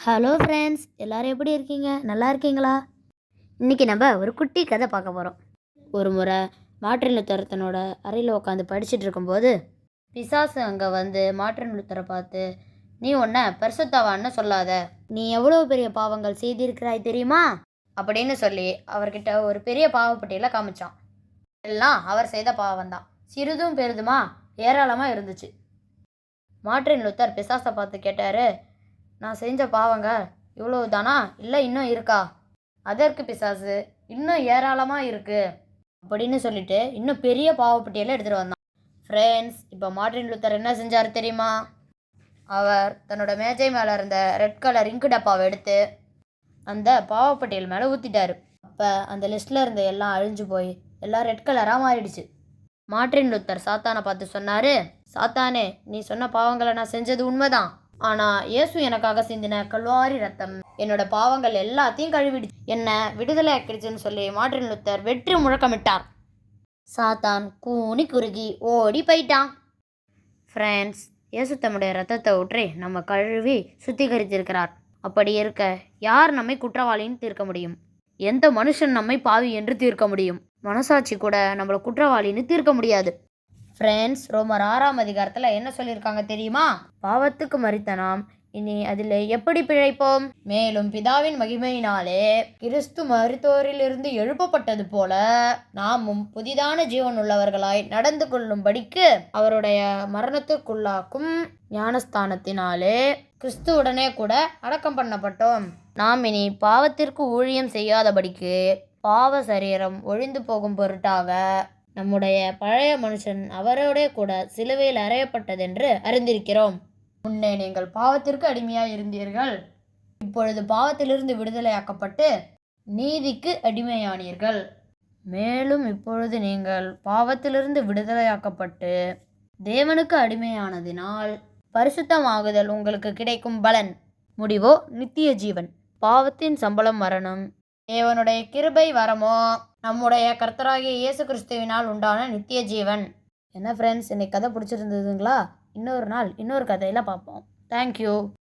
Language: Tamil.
ஹலோ ஃப்ரெண்ட்ஸ், எல்லாரும் எப்படி இருக்கீங்க? நல்லா இருக்கீங்களா? இன்னைக்கு நம்ம ஒரு குட்டி கதை பார்க்க போகிறோம். ஒரு முறை மார்ட்டின் லூத்தர் தன்னோட அறையில் உட்காந்து படிச்சுட்டு இருக்கும்போது பிசாசு அங்கே வந்து மார்ட்டின் லூத்தரை பார்த்து, நீ உன்னை பரிசுத்தவான்னு சொல்லாத, நீ எவ்வளோ பெரிய பாவங்கள் செய்திருக்கிறாய் தெரியுமா அப்படின்னு சொல்லி அவர்கிட்ட ஒரு பெரிய பாவப்பட்டியலை காமிச்சான். எல்லாம் அவர் செய்த பாவம் தான், சிறிதும் பெரிதுமா ஏராளமாக இருந்துச்சு. மார்ட்டின் லூத்தர் பிசாசை பார்த்து கேட்டார், நான் செஞ்ச பாவங்க இவ்வளவு தானா, இல்லை இன்னும் இருக்கா? அதற்கு பிசாசு, இன்னும் ஏராளமாக இருக்குது அப்படின்னு சொல்லிட்டு இன்னும் பெரிய பாவப்பட்டியலை எடுத்துகிட்டு வந்தான். ஃப்ரெண்ட்ஸ், இப்போ மார்ட்டின் லூத்தர் என்ன செஞ்சார் தெரியுமா? அவர் தன்னோட மேஜை மேலே இருந்த ரெட் கலர் இங்கு டப்பாவை எடுத்து அந்த பாவப்பட்டியல் மேலே ஊற்றிட்டார். அப்போ அந்த லிஸ்ட்டில் இருந்த எல்லாம் அழிஞ்சு போய் எல்லாம் ரெட் கலராக மாறிடுச்சு. மார்ட்டின் லூத்தர் சாத்தானை பார்த்து சொன்னார், சாத்தானே, நீ சொன்ன பாவங்களை நான் செஞ்சது உண்மைதான். ஆனால் இயேசு எனக்காக சிந்தின கல்வாரி ரத்தம் என்னோட பாவங்கள் எல்லாத்தையும் கழுவிடுச்சு, என்ன விடுதலை ஆக்கிடுச்சுன்னு சொல்லி மார்ட்டின் லூத்தர் வெற்றி முழக்கமிட்டார். சாத்தான் கூனி குறுகி ஓடி போயிட்டான். ஃப்ரெண்ட்ஸ், இயேசு தம்முடைய ரத்தத்தை ஊற்றி நம்ம கழுவி சுத்திகரித்திருக்கிறார். அப்படி இருக்க யார் நம்மை குற்றவாளின்னு தீர்க்க முடியும்? எந்த மனுஷன் நம்மை பாவி என்று தீர்க்க முடியும்? மனசாட்சி கூட நம்மளை குற்றவாளின்னு தீர்க்க முடியாது. ஃப்ரெண்ட்ஸ், ரோமர் 6ஆம் அதிகாரத்தில் என்ன சொல்லியிருக்காங்க தெரியுமா? பாவத்துக்கு மரித்த நாம் இனி அதில் எப்படி பிழைப்போம்? மேலும் பிதாவின் மகிமையினாலே கிறிஸ்து மரித்தோரிலிருந்து எழுப்பப்பட்டது போல நாமும் புதிதான ஜீவன் உள்ளவர்களாய் நடந்து கொள்ளும்படிக்கு அவருடைய மரணத்துக்குள்ளாக்கும் ஞானஸ்தானத்தினாலே கிறிஸ்துவுடனே கூட அடக்கம் பண்ணப்பட்டோம். நாம் இனி பாவத்திற்கு ஊழியம் செய்யாதபடிக்கு பாவ சரீரம் ஒழிந்து போகும் பொருட்டாக நம்முடைய பழைய மனுஷன் அவரோட கூட சிலுவையில் அறையப்பட்டதென்று அறிந்திருக்கிறோம். முன்னே நீங்கள் பாவத்திற்கு அடிமையாக இருந்தீர்கள், இப்பொழுது பாவத்திலிருந்து விடுதலையாக்கப்பட்டு நீதிக்கு அடிமையானீர்கள். மேலும் இப்பொழுது நீங்கள் பாவத்திலிருந்து விடுதலையாக்கப்பட்டு தேவனுக்கு அடிமையானதினால் பரிசுத்தமாகுதல் உங்களுக்கு கிடைக்கும் பலன். முடிவோ நித்திய ஜீவன். பாவத்தின் சம்பளம் மரணம், தேவனுடைய கிருபை வரமோ நம்முடைய கர்த்தராகிய இயேசு கிறிஸ்துவினால் உண்டான நித்திய ஜீவன். என்ன ஃப்ரெண்ட்ஸ், இன்னைக்கு கதை பிடிச்சிருந்ததுங்களா? இன்னொரு நாள் இன்னொரு கதையில் பார்ப்போம். தேங்க்யூ.